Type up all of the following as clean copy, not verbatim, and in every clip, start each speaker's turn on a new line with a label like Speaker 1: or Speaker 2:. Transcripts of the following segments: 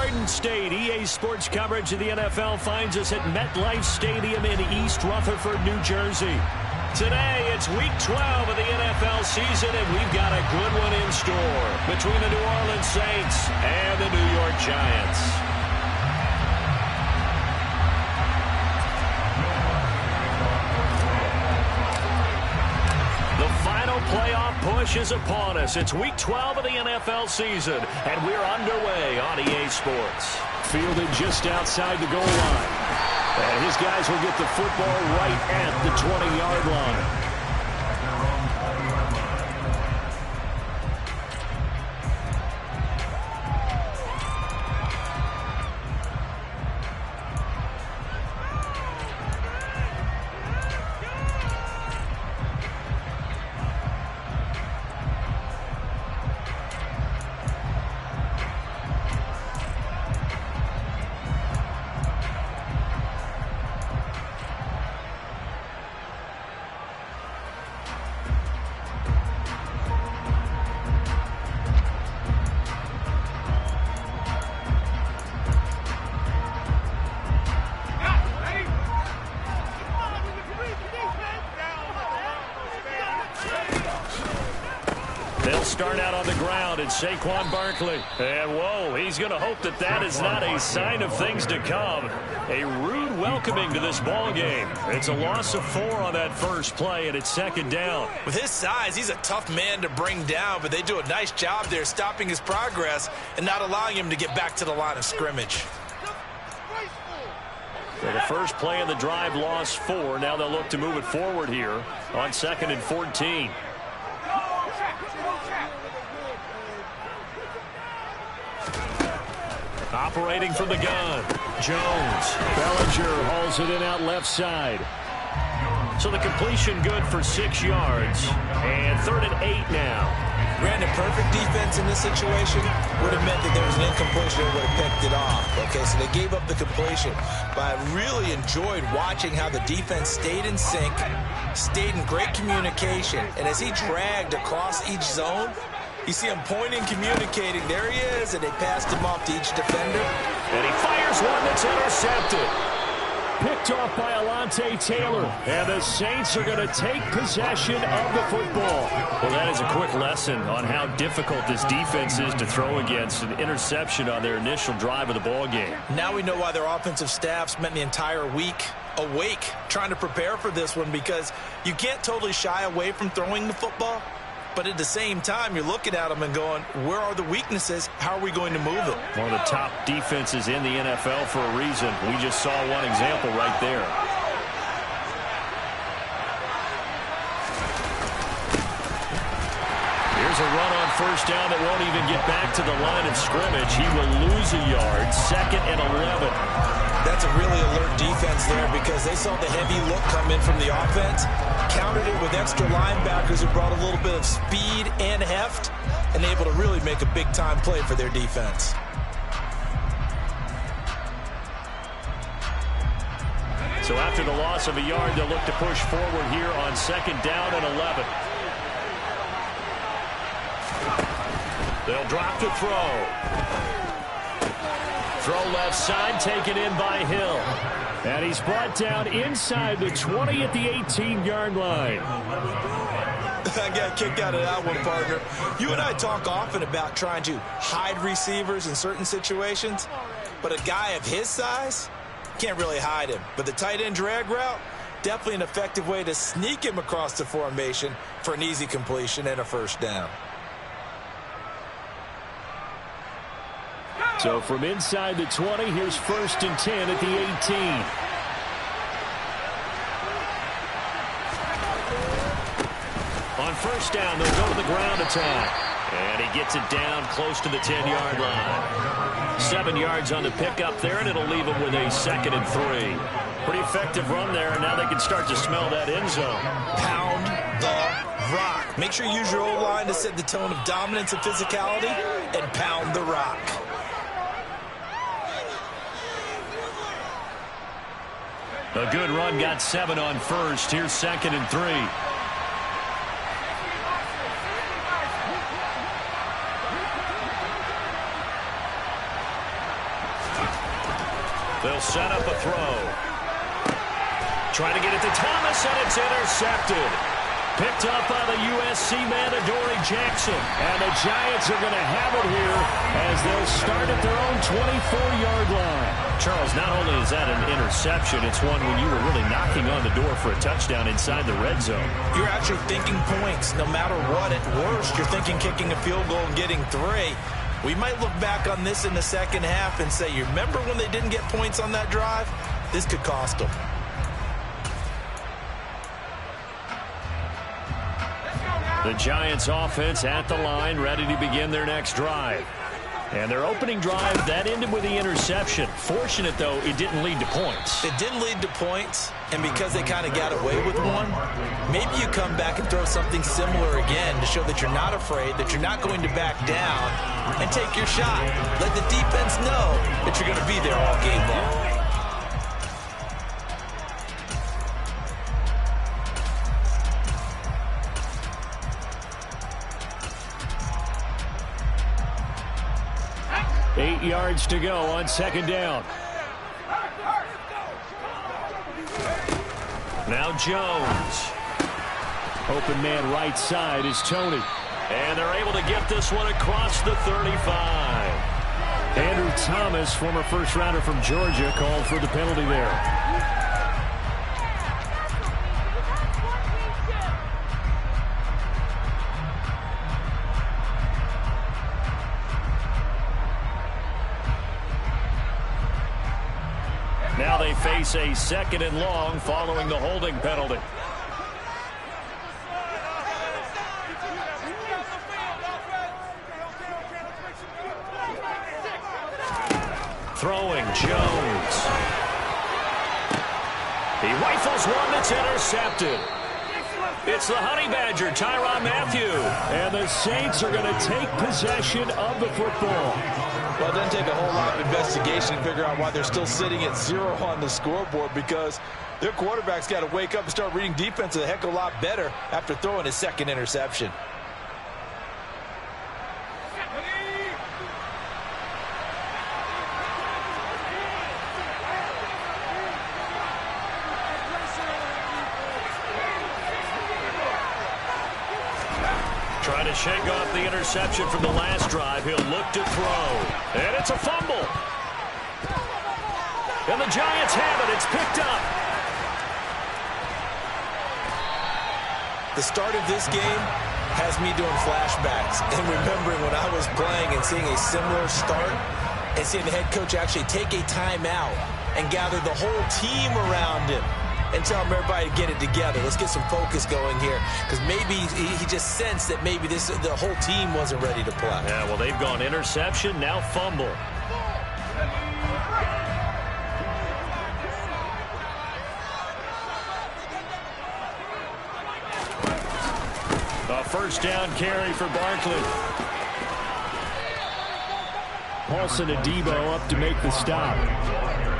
Speaker 1: Garden State. EA Sports coverage of the NFL finds us at MetLife Stadium in East Rutherford, New Jersey. Today, it's Week 12 of the NFL season, and we've got a good one in store between the New Orleans Saints and the New York Giants. The final playoff push is upon us. It's Week 12 of the NFL season, and we're underway on EA Sports. Fielded just outside the goal line. And his guys will get the football right at the 20-yard line. They'll start out on the ground, and Saquon Barkley. And, whoa, he's going to hope that that is not a sign of things to come. A rude welcoming to this ball game. It's a loss of 4 on that first play, and it's second down.
Speaker 2: With his size, he's a tough man to bring down, but they do a nice job there stopping his progress and not allowing him to get back to the line of scrimmage.
Speaker 1: So the first play of the drive lost 4. Now they'll look to move it forward here on 2nd and 14. Operating from the gun, Jones. Bellinger hauls it in out left side. So the completion good for 6 yards. And 3rd and 8 now.
Speaker 2: Brandon, perfect defense in this situation would have meant that there was an incompletion that would have picked it off. Okay, so they gave up the completion. But I really enjoyed watching how the defense stayed in sync, stayed in great communication. And as he dragged across each zone, you see him pointing, communicating. There he is, and they passed him off to each defender.
Speaker 1: And he fires one that's intercepted. Picked off by Alontae Taylor. And the Saints are going to take possession of the football. Well, that is a quick lesson on how difficult this defense is to throw against. An interception on their initial drive of the ball game.
Speaker 2: Now we know why their offensive staff spent the entire week awake trying to prepare for this one, because you can't totally shy away from throwing the football. But at the same time, you're looking at them and going, where are the weaknesses? How are we going to move it?
Speaker 1: One of the top defenses in the NFL for a reason. We just saw one example right there. Here's a run on first down that won't even get back to the line of scrimmage. He will lose a yard. 2nd and 11.
Speaker 2: That's a really alert defense there, because they saw the heavy look come in from the offense, countered it with extra linebackers who brought a little bit of speed and heft, and able to really make a big-time play for their defense.
Speaker 1: So after the loss of a yard, they'll look to push forward here on 2nd down and 11. They'll drop to throw. Throw left side, taken in by Hill. And he's brought down inside the 20 at the 18-yard line.
Speaker 2: I got a kick out of that one, partner. You and I talk often about trying to hide receivers in certain situations, but a guy of his size can't really hide him. But the tight end drag route, definitely an effective way to sneak him across the formation for an easy completion and a first down.
Speaker 1: So from inside the 20, here's 1st and 10 at the 18. On first down, they'll go to the ground attack. And he gets it down close to the 10-yard line. 7 yards on the pickup there, and it'll leave him with a 2nd and 3. Pretty effective run there, and now they can start to smell that end zone.
Speaker 2: Pound the rock. Make sure you use your O-line to set the tone of dominance and physicality, and pound the rock.
Speaker 1: A good run, got 7 on first. Here's 2nd and 3. They'll set up a throw. Trying to get it to Thomas, and it's intercepted. Picked up by the USC man, Adoree Jackson. And the Giants are going to have it here as they'll start at their own 24-yard line. Charles, not only is that an interception, it's one when you were really knocking on the door for a touchdown inside the red zone.
Speaker 2: You're actually thinking points. No matter what, at worst, you're thinking kicking a field goal and getting 3. We might look back on this in the second half and say, you remember when they didn't get points on that drive? This could cost them.
Speaker 1: The Giants offense at the line, ready to begin their next drive. And their opening drive, that ended with the interception. Fortunate, though, it didn't lead to points.
Speaker 2: It didn't lead to points, and because they kind of got away with one, maybe you come back and throw something similar again to show that you're not afraid, that you're not going to back down, and take your shot. Let the defense know that you're going to be there all game long.
Speaker 1: Eight yards to go on second down. Now Jones. Open man right side is Tony. And they're able to get this one across the 35. Andrew Thomas, former first rounder from Georgia, called for the penalty there. Now they face a second and long following the holding penalty. Throwing Jones. He rifles one that's intercepted. It's the Honey Badger, Tyrann Mathieu. And the Saints are going to take possession of the football.
Speaker 2: Well, it doesn't take a whole lot of investigation to figure out why they're still sitting at 0 on the scoreboard, because their quarterback's got to wake up and start reading defense a heck of a lot better after throwing his second interception.
Speaker 1: Trying to shake off the interception from the last drive. He'll look to throw. And it's a fumble. And the Giants have it. It's picked up.
Speaker 2: The start of this game has me doing flashbacks and remembering when I was playing and seeing a similar start and seeing the head coach actually take a timeout and gather the whole team around him and tell everybody to get it together. Let's get some focus going here, because maybe he just sensed that maybe the whole team wasn't ready to play.
Speaker 1: Yeah, well, they've gone interception, now fumble. A first down carry for Barkley. Paulson and Debo up to make the stop.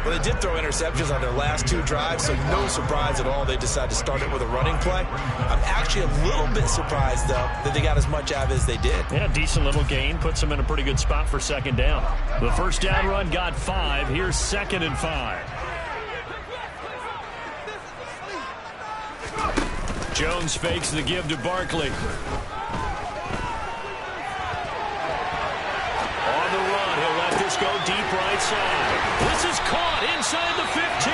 Speaker 2: Well, they did throw interceptions on their last 2 drives, so no surprise at all they decided to start it with a running play. I'm actually a little bit surprised, though, that they got as much out of it as they did.
Speaker 1: Yeah, decent little gain. Puts them in a pretty good spot for second down. The first down run got 5. Here's 2nd and 5. Jones fakes the give to Barkley. On the run, he'll let this go deep right side. This is caught inside the 15.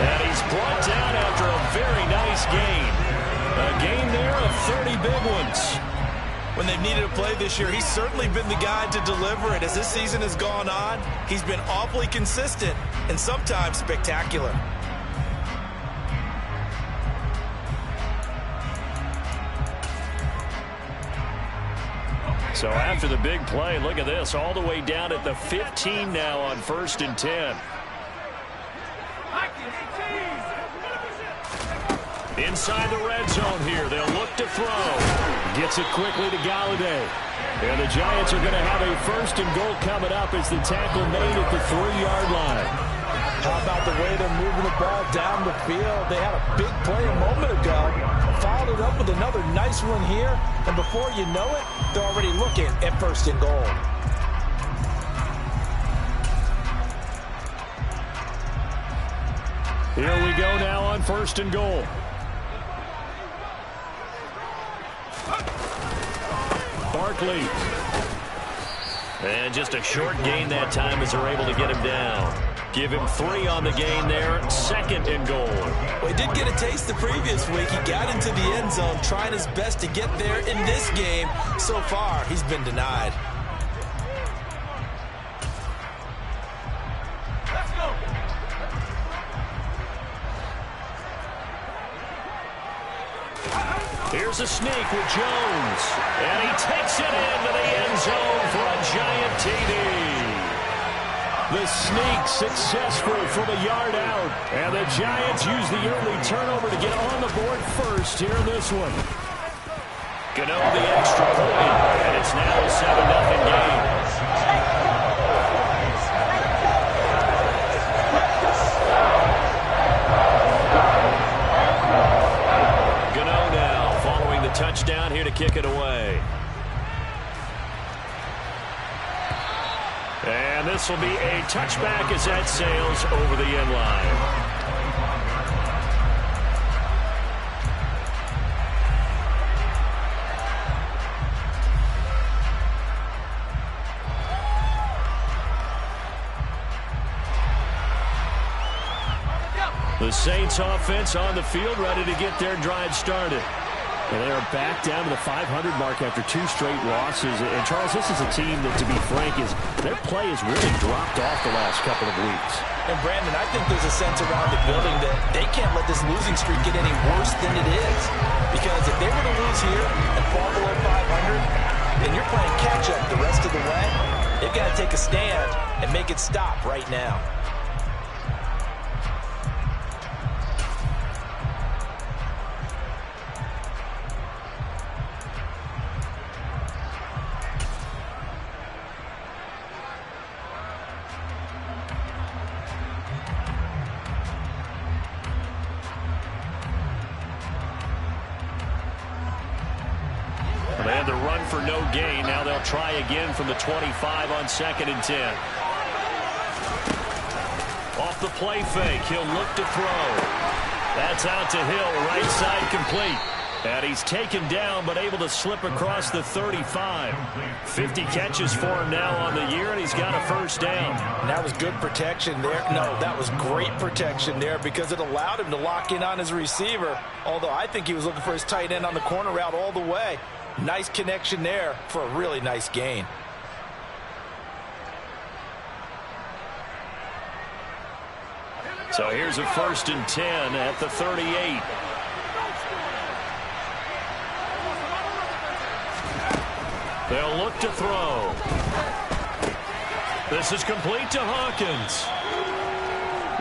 Speaker 1: And he's brought down after a very nice gain. A gain there of 30 big ones.
Speaker 2: When they've needed a play this year, he's certainly been the guy to deliver it. As this season has gone on, he's been awfully consistent and sometimes spectacular.
Speaker 1: So after the big play, look at this, all the way down at the 15 now on 1st and 10. Inside the red zone here, they'll look to throw. Gets it quickly to Galladay. And the Giants are going to have a 1st and goal coming up as the tackle made at the 3-yard line.
Speaker 2: How about the way they're moving the ball down the field? They had a big play a moment ago, followed it up with another nice one here, and before you know it, they're already looking at 1st and goal.
Speaker 1: Here we go now on 1st and goal. Barkley. And just a short gain that time as they're able to get him down. Give him 3 on the gain there. 2nd and goal.
Speaker 2: Well, he did get a taste the previous week. He got into the end zone, trying his best to get there in this game. So far, he's been denied.
Speaker 3: Let's go.
Speaker 1: Here's a sneak with Jones. And he takes it into the end zone for a giant TD. The sneak successful from a yard out. And the Giants use the early turnover to get on the board first here in this one. Gano the extra point. And it's now a 7-0 game. Touchdown here to kick it away. And this will be a touchback as that sails over the end line. The Saints offense on the field, ready to get their drive started. And they're back down to the 500 mark after 2 straight losses. And, Charles, this is a team that, to be frank, their play has really dropped off the last couple of weeks.
Speaker 2: And, Brandon, I think there's a sense around the building that they can't let this losing streak get any worse than it is. Because if they were to lose here and fall below 500, then you're playing catch-up the rest of the way. They've got to take a stand and make it stop right now.
Speaker 1: They had the run for no gain. Now they'll try again from the 25 on 2nd and 10. Off the play fake, he'll look to throw. That's out to Hill, right side complete. And he's taken down, but able to slip across the 35. 50 catches for him now on the year, and he's got a first down.
Speaker 2: And that was good protection there. No, that was great protection there because it allowed him to lock in on his receiver. Although I think he was looking for his tight end on the corner route all the way. Nice connection there for a really nice gain.
Speaker 1: So here's a 1st and 10 at the 38. They'll look to throw. This is complete to Hawkins.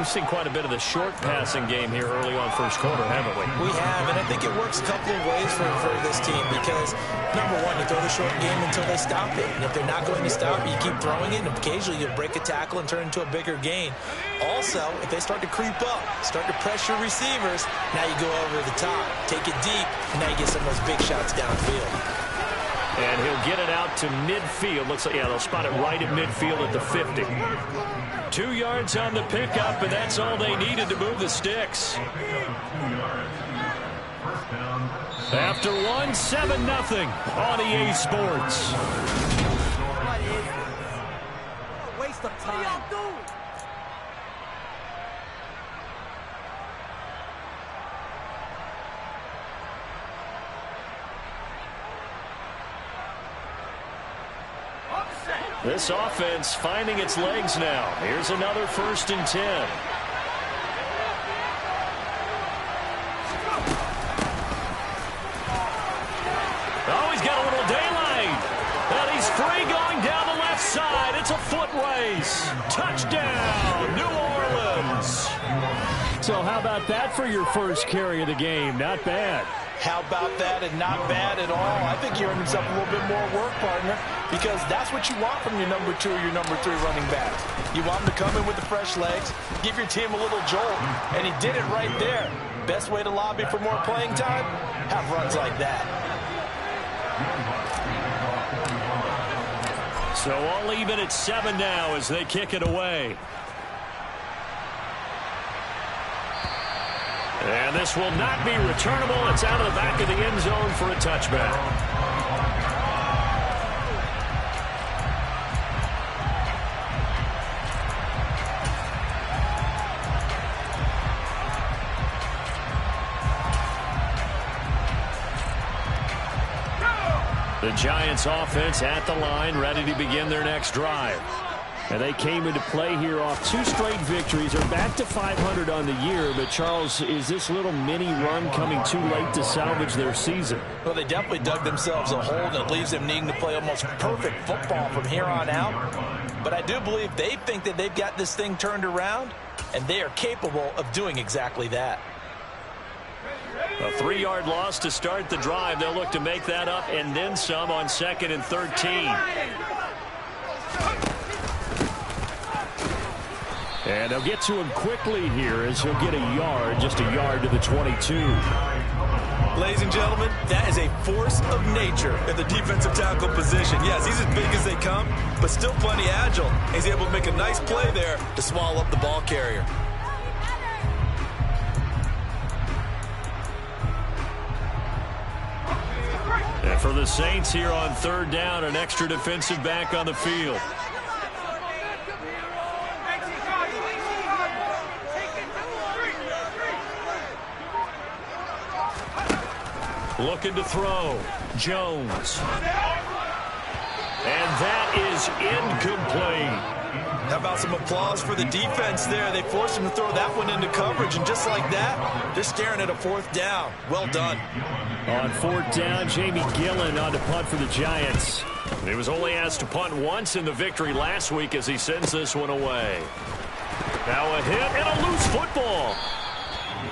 Speaker 1: We've seen quite a bit of the short passing game here early on 1st quarter, haven't we?
Speaker 2: We have, and I think it works a couple of ways for this team because, number one, you throw the short game until they stop it. And if they're not going to stop it, you keep throwing it, and occasionally you'll break a tackle and turn it into a bigger gain. Also, if they start to creep up, start to pressure receivers, now you go over the top, take it deep, and now you get some of those big shots downfield.
Speaker 1: And he'll get it out to midfield. Looks like, yeah, they'll spot it right at midfield at the 50. 2 yards on the pickup, and that's all they needed to move the sticks. After 1, 7-0 on EA Sports.
Speaker 3: What is this? A waste of time. What are y'all doing?
Speaker 1: This offense finding its legs now. Here's another 1st and 10. Oh, he's got a little daylight. And he's free going down the left side. It's a foot race. Touchdown, New Orleans. So how about that for your first carry of the game? Not bad.
Speaker 2: How about that, and not bad at all. I think you earned himself a little bit more work, partner, because that's what you want from your number 2 or your number 3 running back. You want him to come in with the fresh legs, give your team a little jolt, and he did it right there. Best way to lobby for more playing time? Have runs like that.
Speaker 1: So all even at 7 now as they kick it away. And this will not be returnable. It's out of the back of the end zone for a touchback. The Giants offense at the line, ready to begin their next drive. And they came into play here off 2 straight victories. They're back to 500 on the year. But, Charles, is this little mini run coming too late to salvage their season?
Speaker 2: Well, they definitely dug themselves a hole, and it leaves them needing to play almost perfect football from here on out. But I do believe they think that they've got this thing turned around, and they are capable of doing exactly that.
Speaker 1: A 3-yard loss to start the drive. They'll look to make that up and then some on 2nd and 13. And they'll get to him quickly here as he'll get a yard, just a yard to the 22.
Speaker 2: Ladies and gentlemen, that is a force of nature in the defensive tackle position. Yes, he's as big as they come, but still plenty agile. He's able to make a nice play there to swallow up the ball carrier.
Speaker 1: And for the Saints here on 3rd down, an extra defensive back on the field. Looking to throw. Jones. And that is incomplete.
Speaker 2: How about some applause for the defense there? They forced him to throw that one into coverage, and just like that, they're staring at a 4th down. Well done.
Speaker 1: On 4th down, Jamie Gillen on to punt for the Giants. He was only asked to punt once in the victory last week as he sends this one away. Now a hit and a loose football.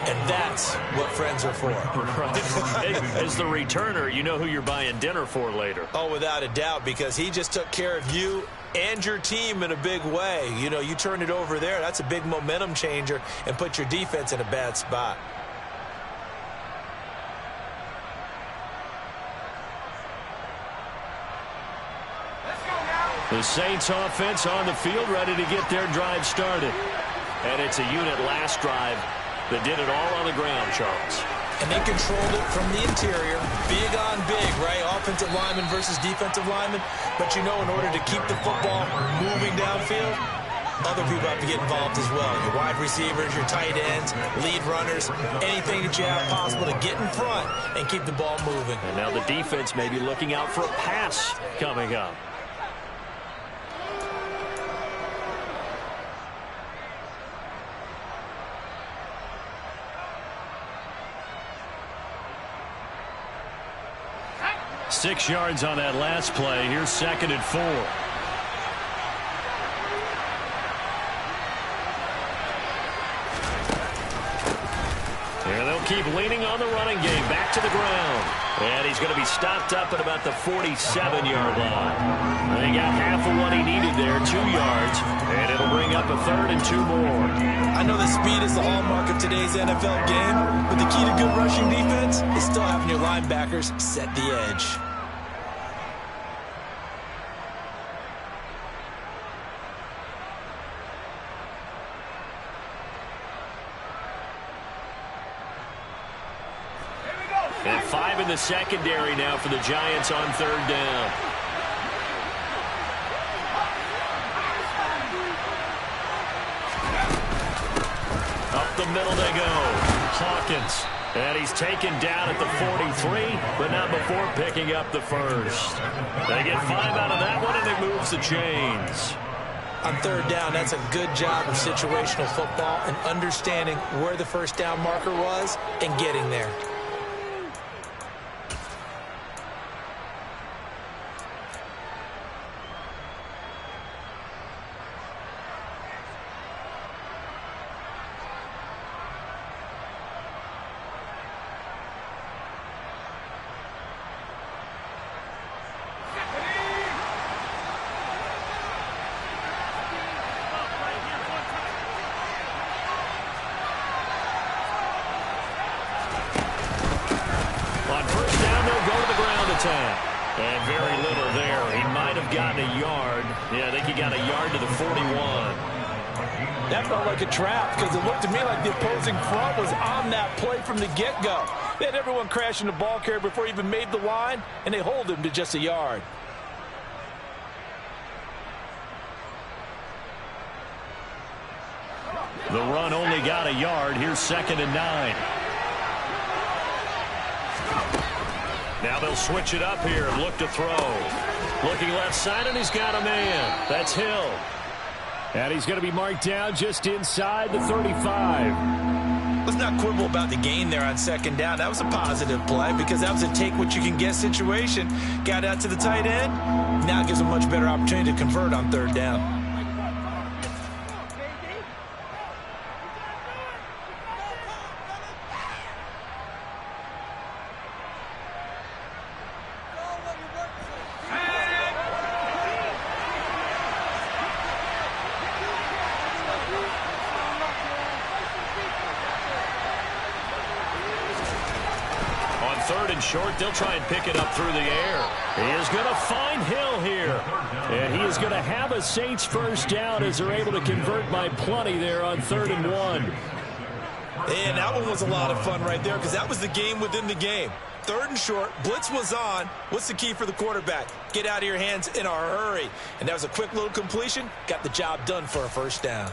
Speaker 2: And that's what friends are for.
Speaker 1: As the returner, you know who you're buying dinner for later.
Speaker 2: Oh, without a doubt, because he just took care of you and your team in a big way. You know, you turned it over there. That's a big momentum changer and put your defense in a bad spot.
Speaker 1: The Saints offense on the field, ready to get their drive started. And it's a unit last drive that did it all on the ground, Charles.
Speaker 2: And they controlled it from the interior. Big on big, right? Offensive lineman versus defensive lineman. But you know, in order to keep the football moving downfield, other people have to get involved as well. Your wide receivers, your tight ends, lead runners, anything that you have possible to get in front and keep the ball moving.
Speaker 1: And now the defense may be looking out for a pass coming up. Six yards on that last play. Here's 2nd and 4. And they'll keep leaning on the running game. Back to the ground. And he's going to be stopped up at about the 47-yard line. They got half of what he needed there, 2 yards. And it'll bring up a 3rd and 2 more.
Speaker 2: I know that speed is the hallmark of today's NFL game, but the key to good rushing defense is still having your linebackers set the edge.
Speaker 1: And 5 in the secondary now for the Giants on 3rd down. Up the middle they go. Hawkins. And he's taken down at the 43, but not before picking up the 1st. They get 5 out of that one, and it moves the chains.
Speaker 2: On 3rd down, that's a good job of situational football and understanding where the 1st down marker was and getting there.
Speaker 1: And very little there. He might have gotten a yard. Yeah, I think he got a yard to the 41.
Speaker 2: That felt like a trap because it looked to me like the opposing front was on that play from the get-go. They had everyone crashing the ball carrier before he even made the line, and they hold him to just a yard.
Speaker 1: The run only got a yard. Here's 2nd and 9. Now they'll switch it up here and look to throw. Looking left side, and he's got a man. That's Hill. And he's going to be marked down just inside the 35.
Speaker 2: Let's not quibble about the gain there on 2nd down. That was a positive play because that was a take-what-you-can-get situation. Got out to the tight end. Now it gives a much better opportunity to convert on 3rd down.
Speaker 1: Short, they'll try and pick it up through the air. He is going to find Hill here. And he is going to have a Saints 1st down as they're able to convert by plenty there on 3rd and 1.
Speaker 2: And that one was a lot of fun right there because that was the game within the game. 3rd and short, blitz was on. What's the key for the quarterback? Get out of your hands in a hurry. And that was a quick little completion. Got the job done for a 1st down.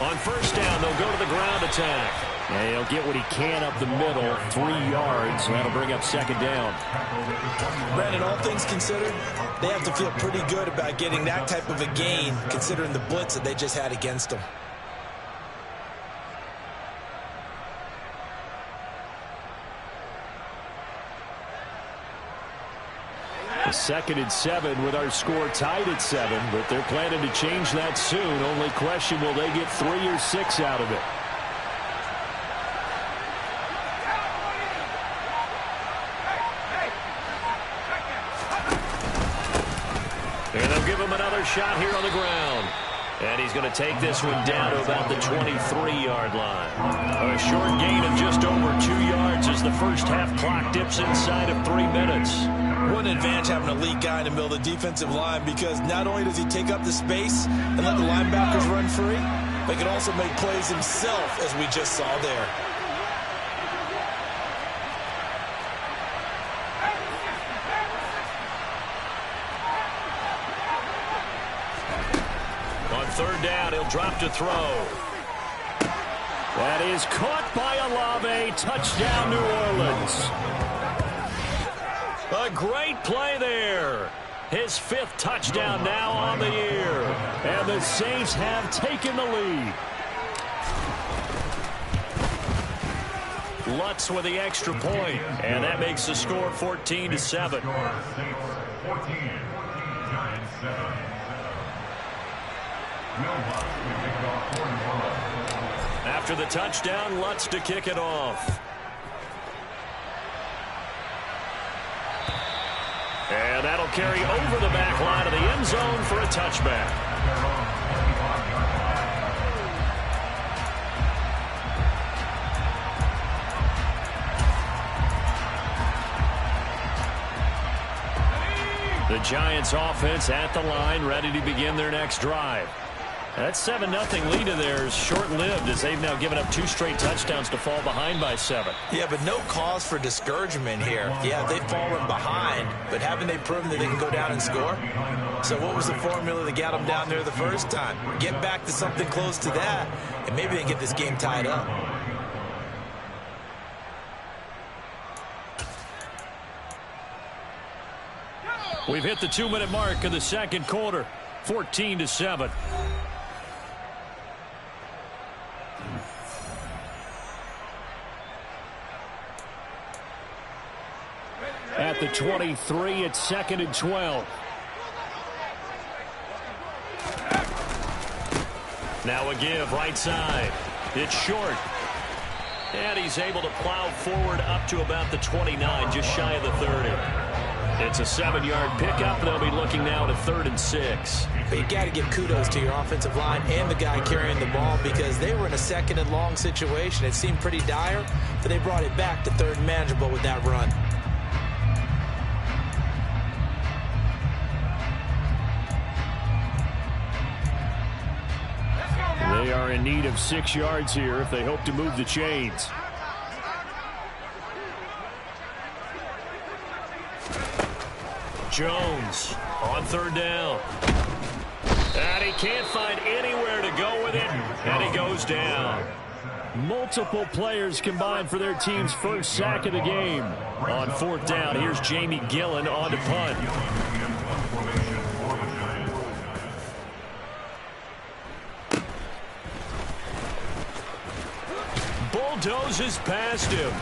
Speaker 1: On 1st down, they'll go to the ground attack. And he'll get what he can up the middle, 3 yards. That'll bring up 2nd down.
Speaker 2: Brandon, all things considered, they have to feel pretty good about getting that type of a gain, considering the blitz that they just had against them.
Speaker 1: A 2nd and 7 with our score tied at 7, but they're planning to change that soon. Only question, will they get 3 or 6 out of it? And they'll give him another shot here on the ground. And he's going to take this one down to about the 23-yard line. A short gain of just over 2 yards as the first half clock dips inside of 3 minutes.
Speaker 2: What an advantage having a elite guy in the middle of the defensive line because not only does he take up the space and let the linebackers run free, but he can also make plays himself, as we just saw there.
Speaker 1: On 3rd down, he'll drop to throw. That is caught by Olave. Touchdown, New Orleans. A great play there. His 5th touchdown now on the year. And the Saints have taken the lead. Lutz with the extra point, and that makes the score 14-7. After the touchdown, Lutz to kick it off. And that'll carry over the back line of the end zone for a touchback. The Giants offense at the line, ready to begin their next drive. That 7-0 lead of theirs short-lived as they've now given up 2 straight touchdowns to fall behind by 7.
Speaker 2: Yeah, but no cause for discouragement here. Yeah, they've fallen behind, but haven't they proven that they can go down and score? So what was the formula that got them down there the first time? Get back to something close to that, and maybe they can get this game tied up.
Speaker 1: We've hit the 2-minute mark of the 2nd quarter, 14-7. At the 23, it's 2nd and 12. Now a give right side. It's short. And he's able to plow forward up to about the 29, just shy of the 30. It's a 7-yard pickup. They'll be looking now at a 3rd and 6.
Speaker 2: But you got to give kudos to your offensive line and the guy carrying the ball because they were in a 2nd and long situation. It seemed pretty dire, but they brought it back to 3rd and manageable with that run.
Speaker 1: They are in need of 6 yards here if they hope to move the chains. Jones on 3rd down. And he can't find anywhere to go with it, and he goes down. Multiple players combined for their team's first sack of the game. On 4th down, here's Jamie Gillen on to punt. Bulldozes past him.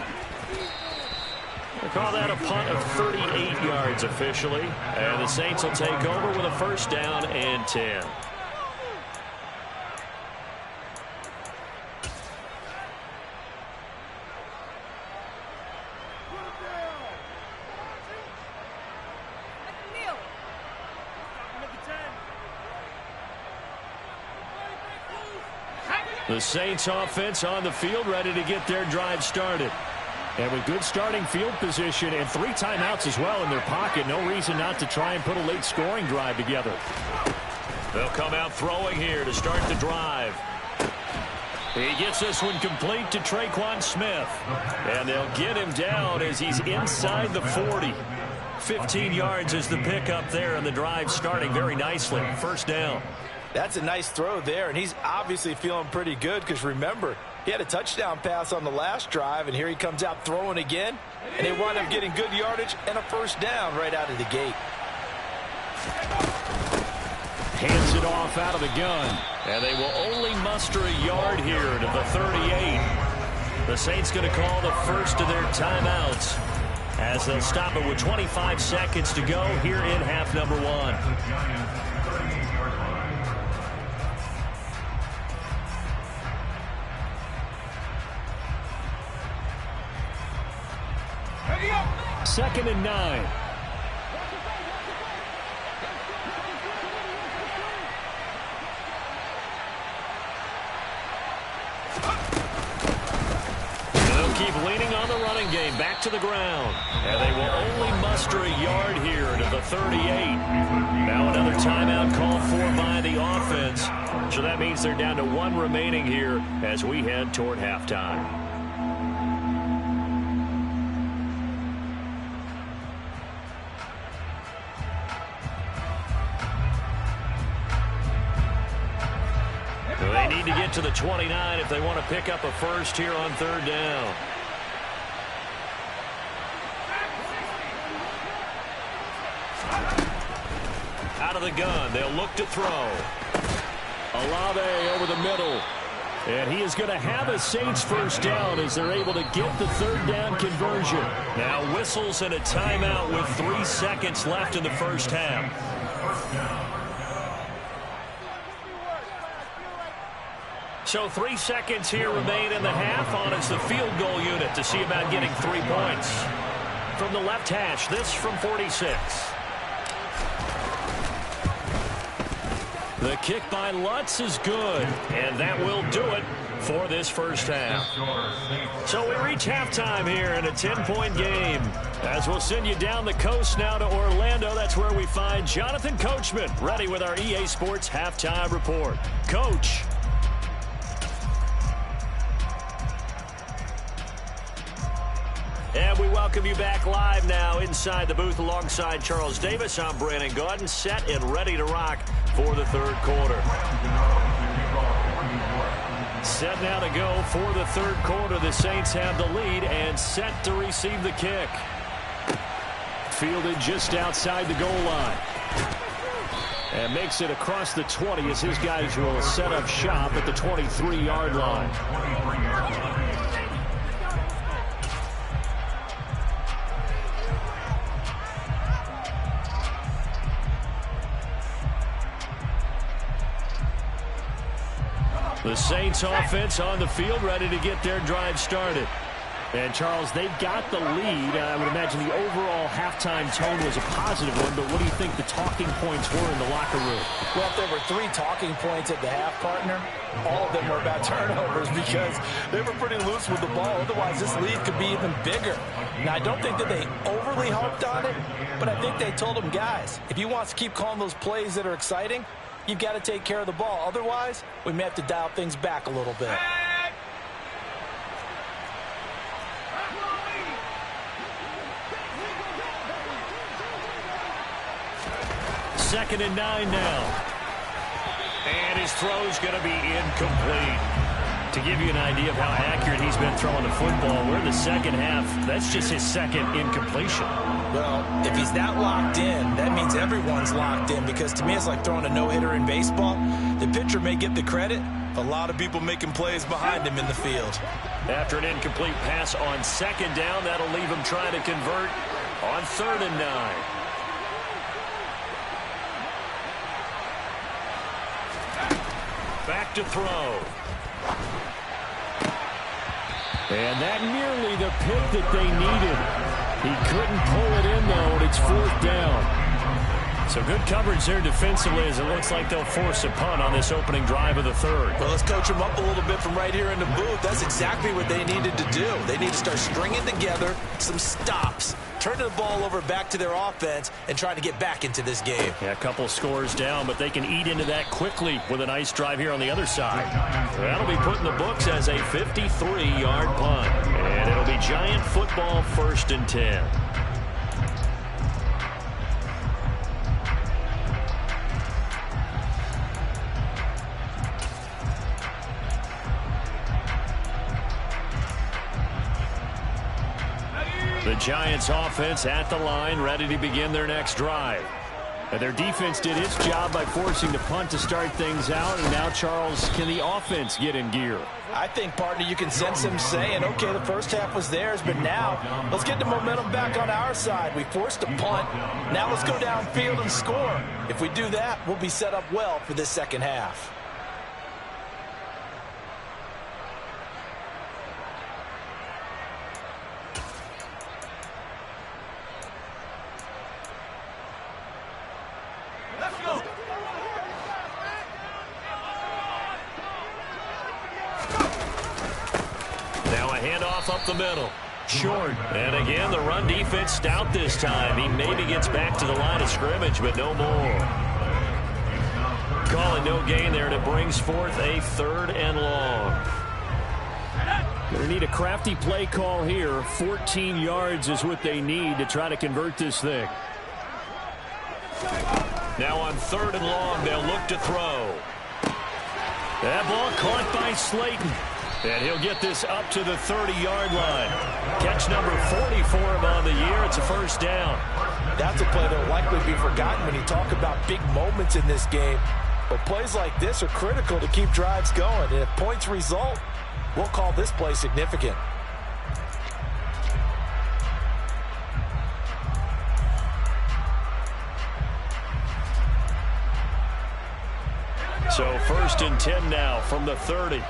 Speaker 1: We'll call that a punt of 38 yards officially. And the Saints will take over with a 1st down and 10. The Saints offense on the field ready to get their drive started. And with good starting field position and 3 timeouts as well in their pocket, no reason not to try and put a late scoring drive together. They'll come out throwing here to start the drive. He gets this one complete to Traquan Smith. And they'll get him down as he's inside the 40. 15 yards is the pickup there, and the drive starting very nicely. 1st down.
Speaker 2: That's a nice throw there, and he's obviously feeling pretty good because, remember, he had a touchdown pass on the last drive, and here he comes out throwing again, and they wind up getting good yardage and a 1st down right out of the gate.
Speaker 1: Hands it off out of the gun, and they will only muster a yard here to the 38. The Saints going to call the first of their timeouts as they'll stop it with 25 seconds to go here in half number 1. Second and 9. They'll keep leaning on the running game. Back to the ground. And they will only muster a yard here to the 38. Now another timeout called for by the offense. So that means they're down to 1 remaining here as we head toward halftime. They need to get to the 29 if they want to pick up a 1st here on 3rd down. Out of the gun, they'll look to throw. Olave over the middle. And he is going to have a Saints 1st down as they're able to get the 3rd down conversion. Now whistles and a timeout with 3 seconds left in the 1st half. So 3 seconds here remain in the half on as the field goal unit to see about getting 3 points. From the left hash, this from 46. The kick by Lutz is good, and that will do it for this 1st half. So we reach halftime here in a 10-point game. As we'll send you down the coast now to Orlando, that's where we find Jonathan Coachman ready with our EA Sports Halftime Report. Coach. And we welcome you back live now inside the booth alongside Charles Davis. I'm Brandon Gaudin, set and ready to rock for the 3rd quarter. Set now to go for the 3rd quarter. The Saints have the lead and set to receive the kick. Fielded just outside the goal line. And makes it across the 20 as his guys will set up shop at the 23-yard line. The Saints offense on the field, ready to get their drive started. And, Charles, they've got the lead. I would imagine the overall halftime tone was a positive one, but what do you think the talking points were in the locker room?
Speaker 2: Well, if there were 3 talking points at the half, partner, all of them were about turnovers because they were pretty loose with the ball. Otherwise, this lead could be even bigger. Now, I don't think that they overly harped on it, but I think they told them, guys, if you want to keep calling those plays that are exciting, you've got to take care of the ball. Otherwise, we may have to dial things back a little bit.
Speaker 1: Second and 9 now. And his throw's going to be incomplete. To give you an idea of how accurate he's been throwing the football, we're in the second half. That's just his second incompletion.
Speaker 2: Well, if he's that locked in, that means everyone's locked in, because to me it's like throwing a no-hitter in baseball. The pitcher may get the credit, a lot of people making plays behind him in the field.
Speaker 1: After an incomplete pass on second down, that'll leave him trying to convert on 3rd and 9. Back to throw. And that nearly the pick that they needed. He couldn't pull it in, though, and it's 4th down. So good coverage there defensively, as it looks like they'll force a punt on this opening drive of the 3rd.
Speaker 2: Well, let's coach them up a little bit from right here in the booth. That's exactly what they needed to do. They need to start stringing together some stops, turning the ball over back to their offense, and trying to get back into this game.
Speaker 1: Yeah, a couple scores down, but they can eat into that quickly with a nice drive here on the other side. That'll be put in the books as a 53-yard punt. And it'll be Giant football, 1st and 10. The Giants offense at the line, ready to begin their next drive. And their defense did its job by forcing the punt to start things out. And now, Charles, can the offense get in gear?
Speaker 2: I think, partner, you can sense them saying, okay, the first half was theirs, but now let's get the momentum back on our side. We forced a punt. Now let's go downfield and score. If we do that, we'll be set up well for this second half.
Speaker 1: Up the middle. Short. And again, the run defense stout this time. He maybe gets back to the line of scrimmage, but no more. Calling no gain there, and it brings forth a 3rd and long. Going to need a crafty play call here. 14 yards is what they need to try to convert this thing. Now on 3rd and long, they'll look to throw. That ball caught by Slayton. And he'll get this up to the 30-yard line. Catch number 40 for him on the year. It's a 1st down.
Speaker 2: That's a play that will likely be forgotten when you talk about big moments in this game. But plays like this are critical to keep drives going. And if points result, we'll call this play significant.
Speaker 1: So 1st and 10 now from the 30.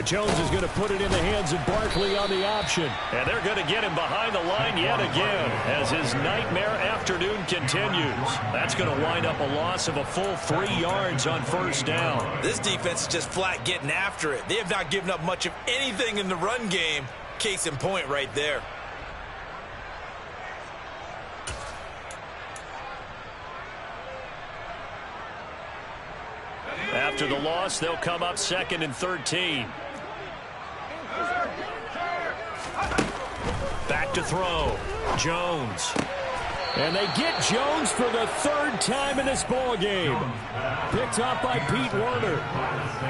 Speaker 1: Jones is going to put it in the hands of Barkley on the option. And they're going to get him behind the line yet again as his nightmare afternoon continues. That's going to wind up a loss of a full 3 yards on 1st down.
Speaker 2: This defense is just flat getting after it. They have not given up much of anything in the run game. Case in point right there.
Speaker 1: After the loss, they'll come up 2nd and 13. Back to throw. Jones. And they get Jones for the 3rd time in this ball game. Picked up by Pete Werner.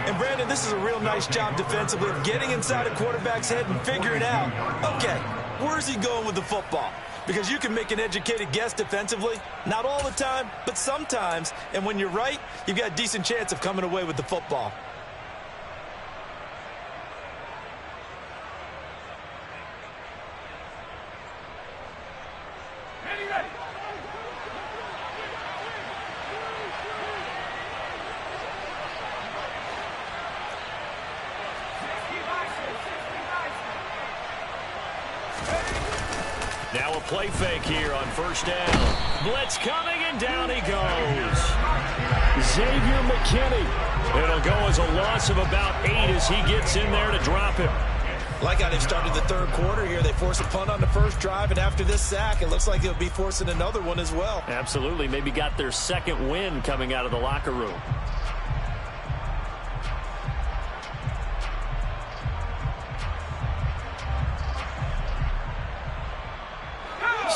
Speaker 2: And Brandon, this is a real nice job defensively of getting inside a quarterback's head and figuring out, okay, where's he going with the football? Because you can make an educated guess defensively. Not all the time, but sometimes. And when you're right, you've got a decent chance of coming away with the football.
Speaker 1: Now a play fake here on first down. Blitz coming, and down he goes. Xavier McKinney. It'll go as a loss of about 8 as he gets in there to drop him.
Speaker 2: Like how they've started the third quarter here. They force a punt on the first drive, and after this sack, it looks like they'll be forcing another one as well.
Speaker 1: Absolutely. Maybe got their second win coming out of the locker room.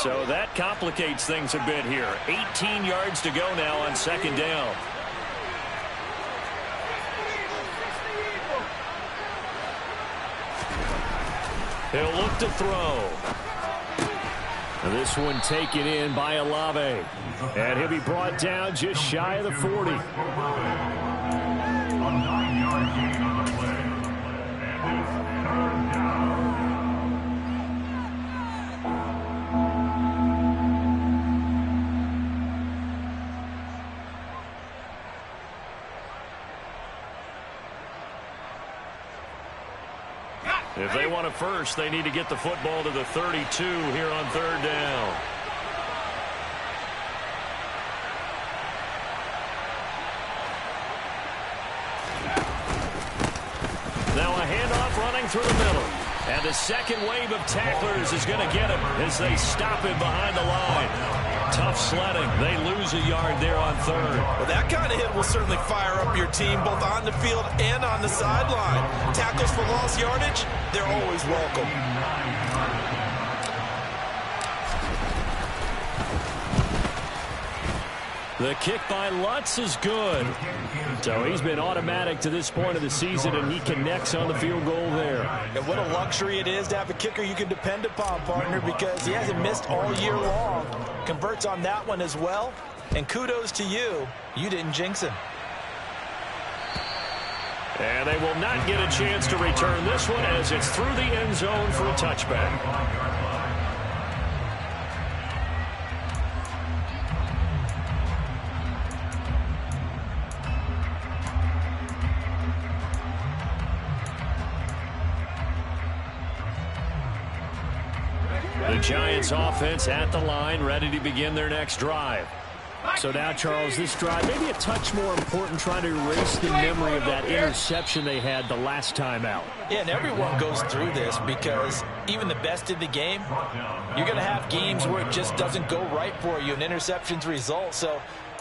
Speaker 1: So that complicates things a bit here. 18 yards to go now on second down. He'll look to throw. And this one taken in by Olave. And he'll be brought down just shy of the 40.
Speaker 4: A 9-yard gain on the play. And it's third down.
Speaker 1: If they want a first, they need to get the football to the 32 here on third down. Now a handoff running through the middle. And the second wave of tacklers is going to get him as they stop him behind the line. Tough sledding. They lose a yard there on third.
Speaker 2: Well, that kind of hit will certainly fire up your team both on the field and on the sideline. Tackles for lost yardage, they're always welcome.
Speaker 1: The kick by Lutz is good. So he's been automatic to this point of the season, and he connects on the field goal there.
Speaker 2: And what a luxury it is to have a kicker you can depend upon, partner, because he hasn't missed all year long. Converts on that one as well. And kudos to you. You didn't jinx him.
Speaker 1: And they will not get a chance to return this one as it's through the end zone for a touchback. The Giants offense at the line, ready to begin their next drive.
Speaker 5: So now, Charles, this drive maybe a touch more important, trying to erase the memory of that interception they had the last time out.
Speaker 2: Yeah, and everyone goes through this because even the best in the game, you're going to have games where it just doesn't go right for you, and interceptions result. So,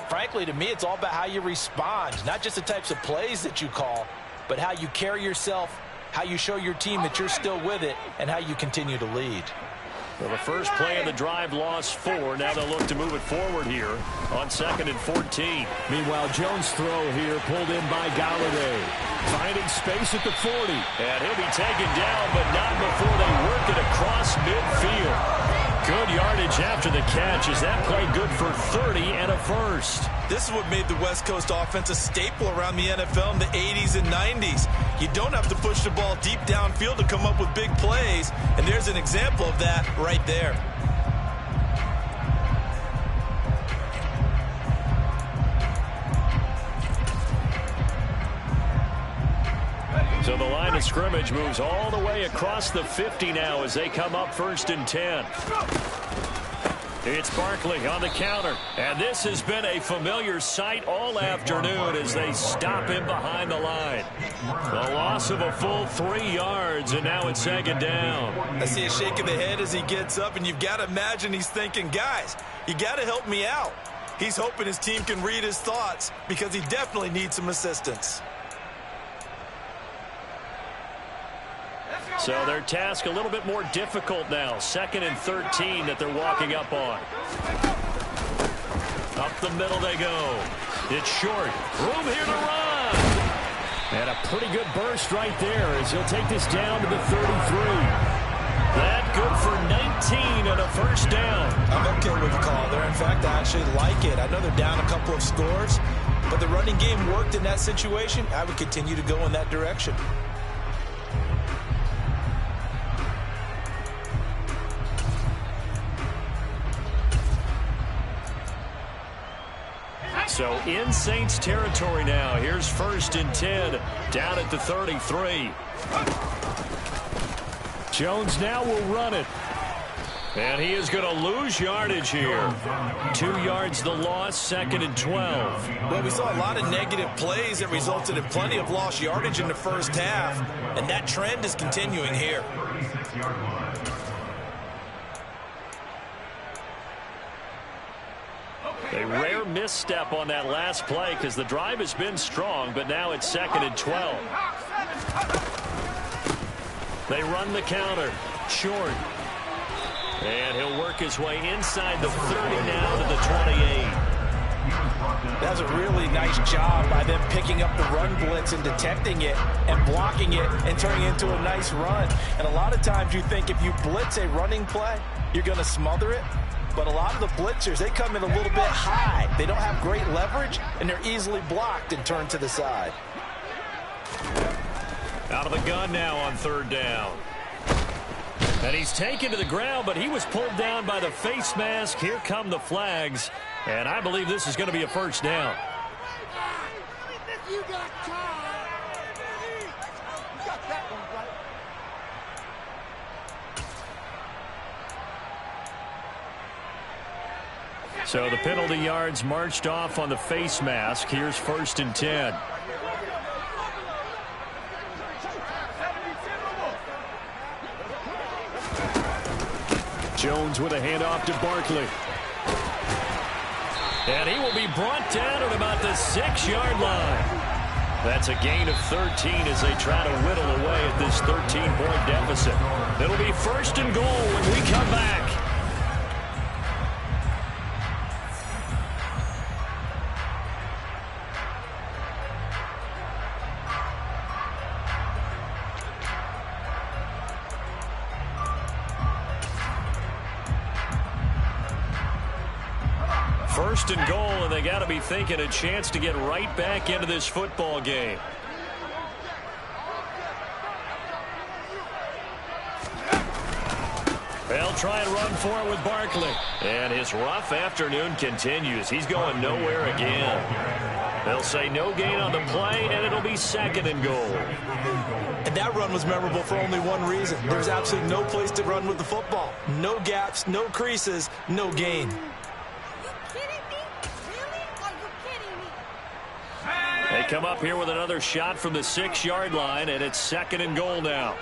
Speaker 2: frankly, to me, it's all about how you respond, not just the types of plays that you call, but how you carry yourself, how you show your team that you're still with it, and how you continue to lead.
Speaker 1: Well, the first play of the drive lost 4. Now they'll look to move it forward here on 2nd and 14.
Speaker 5: Meanwhile, Jones' throw here pulled in by Galladay. Finding space at the 40.
Speaker 1: And he'll be taken down, but not before they work it across midfield. Good yardage after the catch. Is that play good for 30 and a first?
Speaker 2: This is what made the West Coast offense a staple around the NFL in the 80s and 90s. You don't have to push the ball deep downfield to come up with big plays, and there's an example of that right there.
Speaker 1: So the line of scrimmage moves all the way across the 50 now as they come up 1st and 10. It's Barkley on the counter. And this has been a familiar sight all afternoon as they stop him behind the line. The loss of a full 3 yards, and now it's 2nd down.
Speaker 2: I see a shake of the head as he gets up, and you've got to imagine he's thinking, guys, you got to help me out. He's hoping his team can read his thoughts because he definitely needs some assistance.
Speaker 1: So their task a little bit more difficult now. 2nd and 13 that they're walking up on. Up the middle they go. It's short. Room here to run.
Speaker 5: And a pretty good burst right there as he'll take this down to the 33.
Speaker 1: That good for 19 and a first down.
Speaker 2: I'm okay with the call there. In fact, I actually like it. I know they're down a couple of scores, but the running game worked in that situation. I would continue to go in that direction.
Speaker 1: So in Saints territory now. Here's 1st and 10 down at the 33.
Speaker 5: Jones now will run it.
Speaker 1: And he is going to lose yardage here. 2 yards the loss, 2nd and 12.
Speaker 2: Well, we saw a lot of negative plays that resulted in plenty of lost yardage in the first half, and that trend is continuing here.
Speaker 1: A rare misstep on that last play because the drive has been strong, but now it's 2nd and 12. They run the counter. Short. And he'll work his way inside the 30 now to the 28.
Speaker 2: That's a really nice job by them picking up the run blitz and detecting it and blocking it and turning it into a nice run. And a lot of times you think if you blitz a running play, you're going to smother it. But a lot of the blitzers, they come in a little bit high. They don't have great leverage, and they're easily blocked and turned to the side.
Speaker 1: Out of the gun now on 3rd down. And he's taken to the ground, but he was pulled down by the face mask. Here come the flags, and I believe this is going to be a 1st down. So the penalty yards marched off on the face mask. Here's 1st and 10. Jones with a handoff to Barkley. And he will be brought down at about the 6-yard line. That's a gain of 13 as they try to whittle away at this 13-point deficit. It'll be 1st and goal when we come back. First and goal, and they got to be thinking a chance to get right back into this football game. They'll try and run for it with Barkley. And his rough afternoon continues. He's going nowhere again. They'll say no gain on the play, and it'll be 2nd and goal.
Speaker 2: And that run was memorable for only one reason. There's absolutely no place to run with the football. No gaps, no creases, no gain.
Speaker 1: They come up here with another shot from the 6-yard line, and it's 2nd and goal now.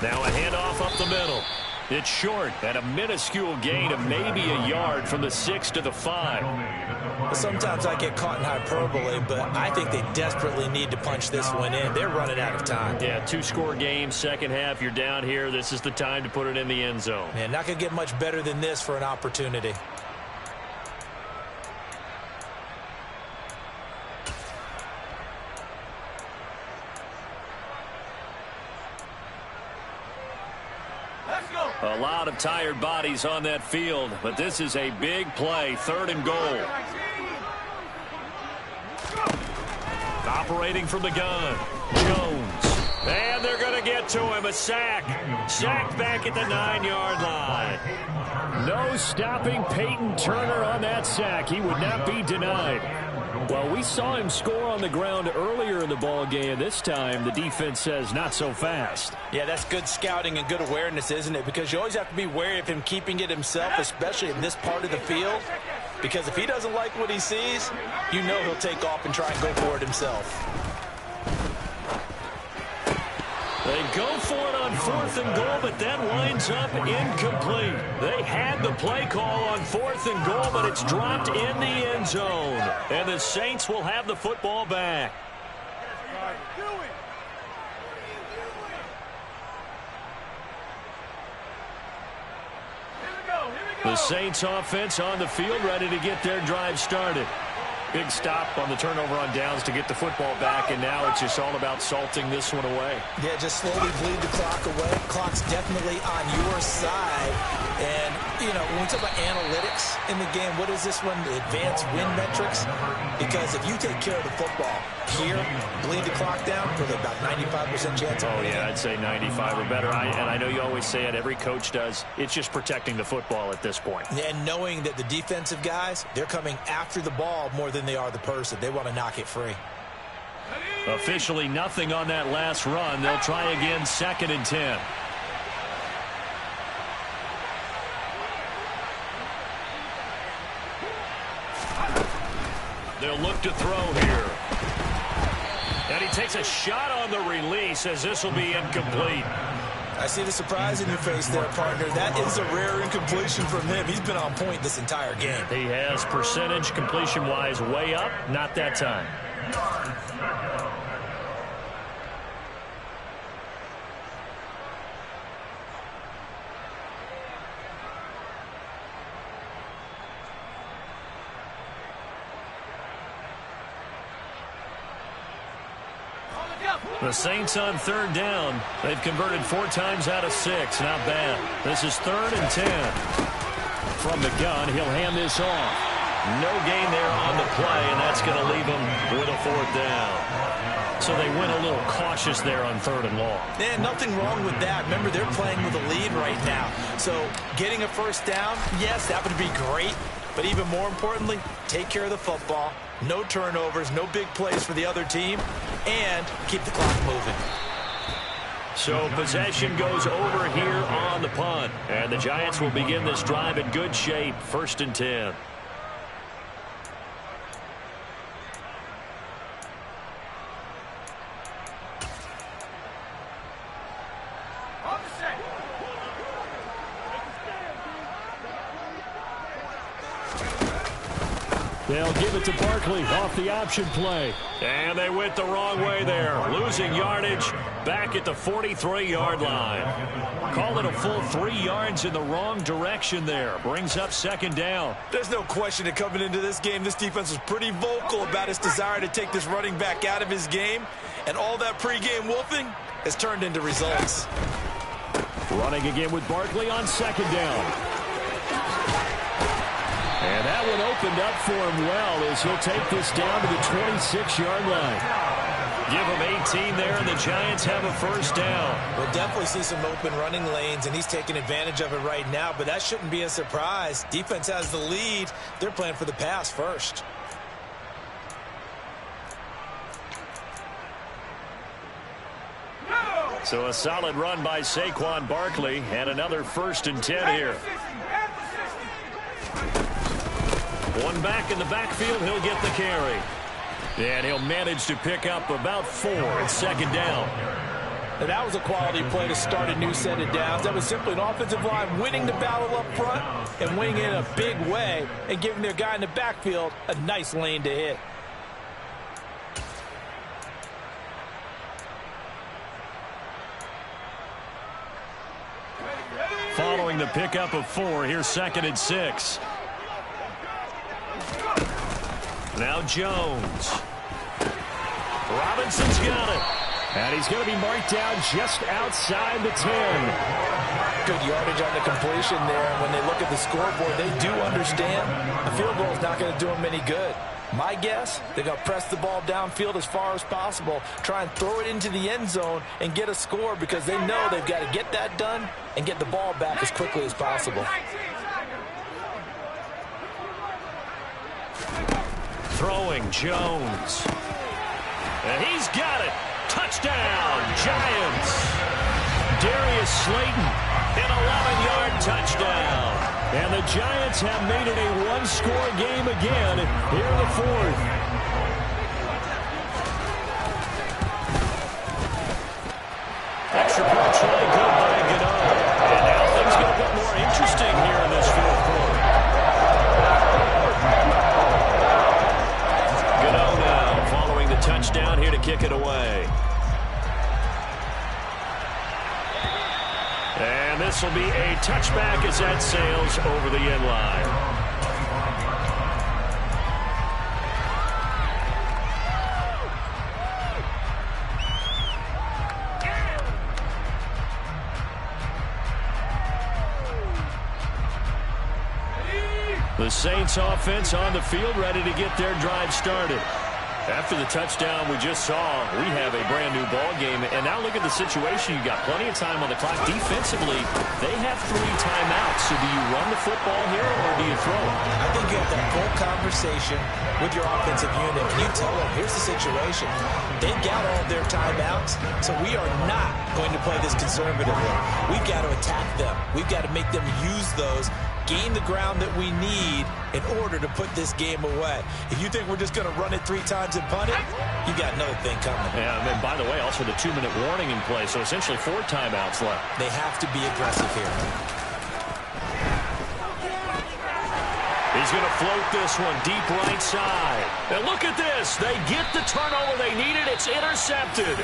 Speaker 1: Now a handoff up the middle. It's short and a minuscule gain of maybe a yard from the 6 to the 5.
Speaker 2: Sometimes I get caught in hyperbole, but I think they desperately need to punch this one in. They're running out of time.
Speaker 1: Yeah, 2-score game, second half. You're down here. This is the time to put it in the end zone.
Speaker 2: Man, not going to get much better than this for an opportunity.
Speaker 1: A lot of tired bodies on that field, but this is a big play, 3rd and goal. Operating from the gun, Jones. And they're going to get to him, a sack. Sacked back at the 9-yard line. No stopping Peyton Turner on that sack. He would not be denied. Well, we saw him score on the ground earlier in the ball game. This time, the defense says not so fast.
Speaker 2: Yeah, that's good scouting and good awareness, isn't it? Because you always have to be wary of him keeping it himself, especially in this part of the field. Because if he doesn't like what he sees, you know he'll take off and try and go for it himself.
Speaker 1: They go for it on 4th and goal, but that winds up incomplete. They had the play call on 4th and goal, but it's dropped in the end zone. And the Saints will have the football back. The Saints offense on the field, ready to get their drive started. Big stop on the turnover on downs to get the football back, and now it's just all about salting this one away.
Speaker 2: Yeah, just slowly bleed the clock away. Clock's definitely on your side. And, you know, when we talk about analytics in the game, what is this one? The advanced win metrics? Because if you take care of the football here, bleed the clock down with about 95% chance of winning.
Speaker 1: Oh, yeah, I'd say 95 or better. And I know you always say it, every coach does. It's just protecting the football at this point.
Speaker 2: And knowing that the defensive guys, they're coming after the ball more than they are the person. They want to knock it free.
Speaker 1: Officially nothing on that last run. They'll try again, 2nd and 10. look to throw here. And he takes a shot on the release as this will be incomplete.
Speaker 2: I see the surprise in your face there, partner. That is a rare incompletion from him. He's been on point this entire game.
Speaker 1: He has percentage completion-wise way up, not that time. The Saints on third down. They've converted 4 times out of 6. Not bad. This is 3rd and 10. From the gun, he'll hand this off. No gain there on the play, and that's going to leave him with a 4th down. So they went a little cautious there on 3rd and long.
Speaker 2: Man, nothing wrong with that. Remember, they're playing with a lead right now. So getting a 1st down, yes, that would be great. But even more importantly, take care of the football. No turnovers, no big plays for the other team, and keep the clock moving.
Speaker 1: So possession goes over here on the punt. And the Giants will begin this drive in good shape, 1st and 10.
Speaker 5: They'll give it to Barkley off the option play.
Speaker 1: And they went the wrong way there. Losing yardage back at the 43-yard line. Call it a full 3 yards in the wrong direction there. Brings up 2nd down.
Speaker 2: There's no question that coming into this game, this defense was pretty vocal about its desire to take this running back out of his game. And all that pregame wolfing has turned into results.
Speaker 5: Running again with Barkley on 2nd down. And that one opened up for him well as he'll take this down to the 26-yard line.
Speaker 1: Give him 18 there, and the Giants have a 1st down.
Speaker 2: We'll definitely see some open running lanes, and he's taking advantage of it right now, but that shouldn't be a surprise. Defense has the lead. They're playing for the pass first.
Speaker 1: So a solid run by Saquon Barkley, and another 1st and 10 here. One back in the backfield, he'll get the carry. And he'll manage to pick up about 4 at 2nd down.
Speaker 2: And that was a quality play to start a new set of downs. That was simply an offensive line winning the battle up front and winning it in a big way and giving their guy in the backfield a nice lane to hit.
Speaker 1: Following the pickup of 4, here's 2nd and 6. Now Jones. Robinson's got it.
Speaker 5: And he's going to be marked down just outside the 10.
Speaker 2: Good yardage on the completion there. And when they look at the scoreboard, they do understand a field goal is not going to do them any good. My guess, they're going to press the ball downfield as far as possible, try and throw it into the end zone and get a score because they know they've got to get that done and get the ball back as quickly as possible.
Speaker 1: Throwing Jones. And he's got it. Touchdown, Giants. Darius Slayton, an 11-yard touchdown. And the Giants have made it a 1-score game again here in the 4th. Extra point try good by Gano. And now things get a bit more interesting here in this 4th quarter. Gano now following the touchdown here to kick it away. And this will be a touchback as that sails over the end line. The Saints offense on the field ready to get their drive started. After the touchdown we just saw, we have a brand new ball game. And now look at the situation. You've got plenty of time on the clock. Defensively, they have 3 timeouts. So do you run the football here or do you throw it?
Speaker 2: I think you have that full conversation with your offensive unit. And you tell them, here's the situation. They've got all of their timeouts, so we are not going to play this conservatively. We've got to attack them. We've got to make them use those. gain the ground that we need in order to put this game away. If you think we're just going to run it 3 times and punt it, you got another thing coming.
Speaker 1: Yeah, and by the way, also the 2-minute warning in play, so essentially 4 timeouts left.
Speaker 2: They have to be aggressive here.
Speaker 1: He's going to float this one deep right side. And look at this. They get the turnover they needed. It's intercepted.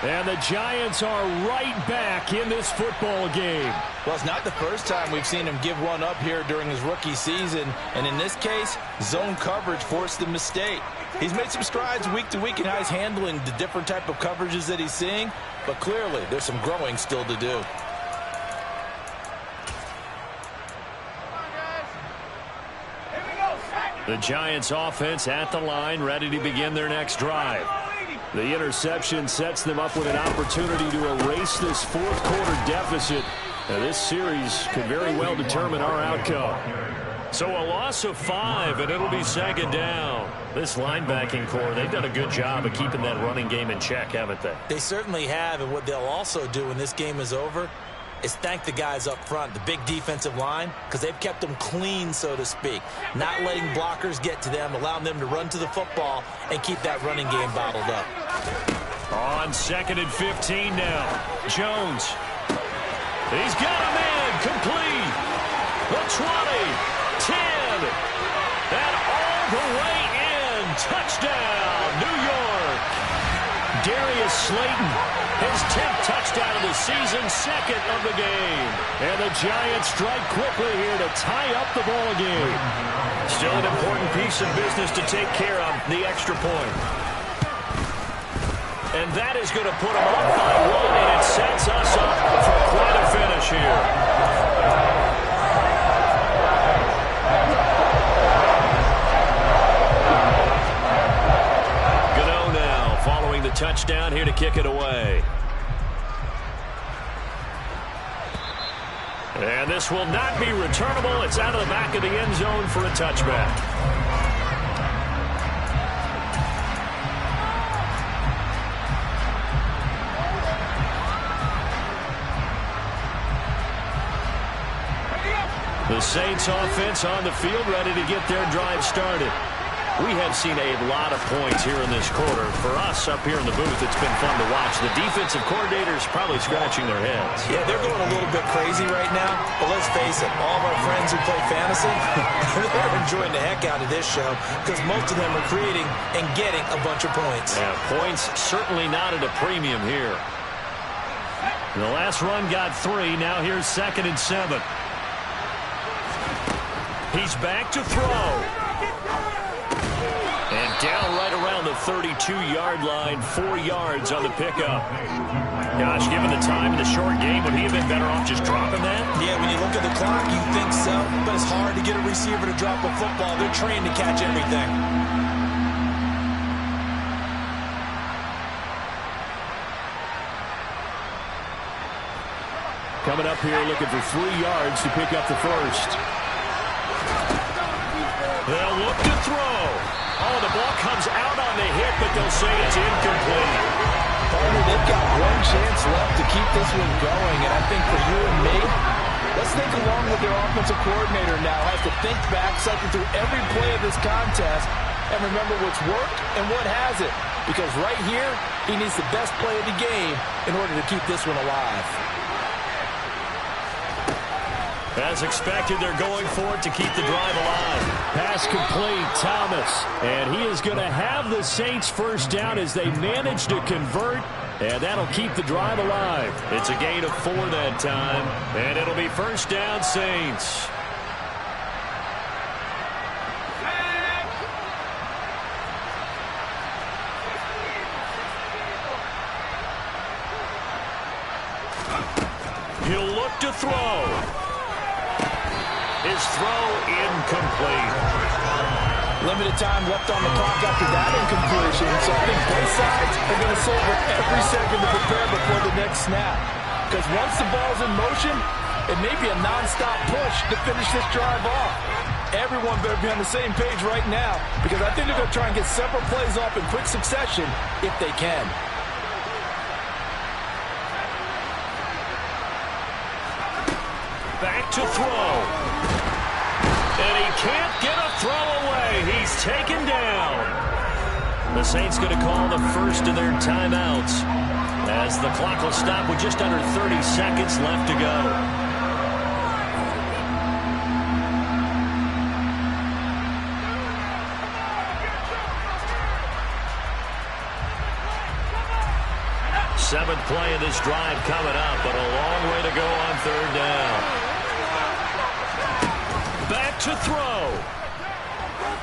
Speaker 1: And the Giants are right back in this football game.
Speaker 2: Well, it's not the first time we've seen him give one up here during his rookie season. And in this case, zone coverage forced the mistake. He's made some strides week to week in how he's handling the different type of coverages that he's seeing. But clearly, there's some growing still to do.
Speaker 1: The Giants offense at the line, ready to begin their next drive. The interception sets them up with an opportunity to erase this fourth quarter deficit. Now, this series could very well determine our outcome. So a loss of 5, and it'll be second down. This linebacking core, they've done a good job of keeping that running game in check, haven't they?
Speaker 2: They certainly have, and what they'll also do when this game is over is thank the guys up front, the big defensive line, because they've kept them clean, so to speak. Not letting blockers get to them, allowing them to run to the football and keep that running game bottled up.
Speaker 1: On 2nd and 15 now. Jones. He's got a man complete. The 20, 10, and all the way in. Touchdown, New York. Darius Slayton, his 10th touchdown of the season, 2nd of the game. And the Giants strike quickly here to tie up the ball game. Still an important piece of business to take care of, the extra point. And that is going to put them up by 1, and it sets us up for quite a finish here. Following the touchdown here to kick it away. And this will not be returnable. It's out of the back of the end zone for a touchback. The Saints offense on the field, ready to get their drive started. We have seen a lot of points here in this quarter. For us up here in the booth, it's been fun to watch. The defensive coordinators probably scratching their heads.
Speaker 2: Yeah, they're going a little bit crazy right now. But let's face it, all of our friends who play fantasy, they're enjoying the heck out of this show because most of them are creating and getting a bunch of points.
Speaker 1: Yeah, points certainly not at a premium here. The last run got 3. Now here's 2nd and 7. He's back to throw. And down right around the 32-yard line, 4 yards on the pickup. Gosh, given the time in the short game, would he have been better off just dropping that?
Speaker 2: Yeah, when you look at the clock, you think so. But it's hard to get a receiver to drop a football. They're trained to catch everything.
Speaker 5: Coming up here looking for 3 yards to pick up the first.
Speaker 1: They'll look to throw. Oh, the ball comes out on the hit, but they'll say it's incomplete.
Speaker 2: Partner, they've got one chance left to keep this one going, and I think for you and me, let's think along with their offensive coordinator now. Has to think back, cycle through every play of this contest, and remember what's worked and what hasn't. Because right here, he needs the best play of the game in order to keep this one alive.
Speaker 1: As expected, they're going for it to keep the drive alive.
Speaker 5: Pass complete, Thomas. And he is going to have the Saints first down as they manage to convert. And that'll keep the drive alive.
Speaker 1: It's a gain of 4 that time. And it'll be first down, Saints. He'll look to throw. His throw incomplete.
Speaker 2: Limited time left on the clock after that incompletion, so I think both sides are going to savor every second to prepare before the next snap. Because once the ball's in motion, it may be a nonstop push to finish this drive off. Everyone better be on the same page right now, because I think they're going to try and get several plays off in quick succession if they can.
Speaker 1: back to throw. And he can't get a throw away. He's taken down. The Saints going to call the first of their timeouts as the clock will stop with just under 30 seconds left to go. Seventh play of this drive coming up, but a long way to go on third down. Back to throw.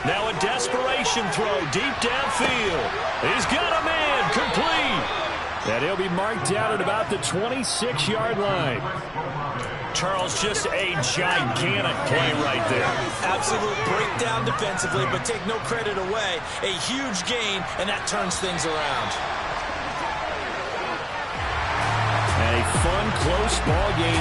Speaker 1: Now a desperation throw deep downfield. He's got a man, complete. And he'll be marked down at about the 26-yard line. Charles, just a gigantic play right there. Absolute breakdown defensively, but take no credit away. A huge gain, and that turns things around. A fun, close ball game.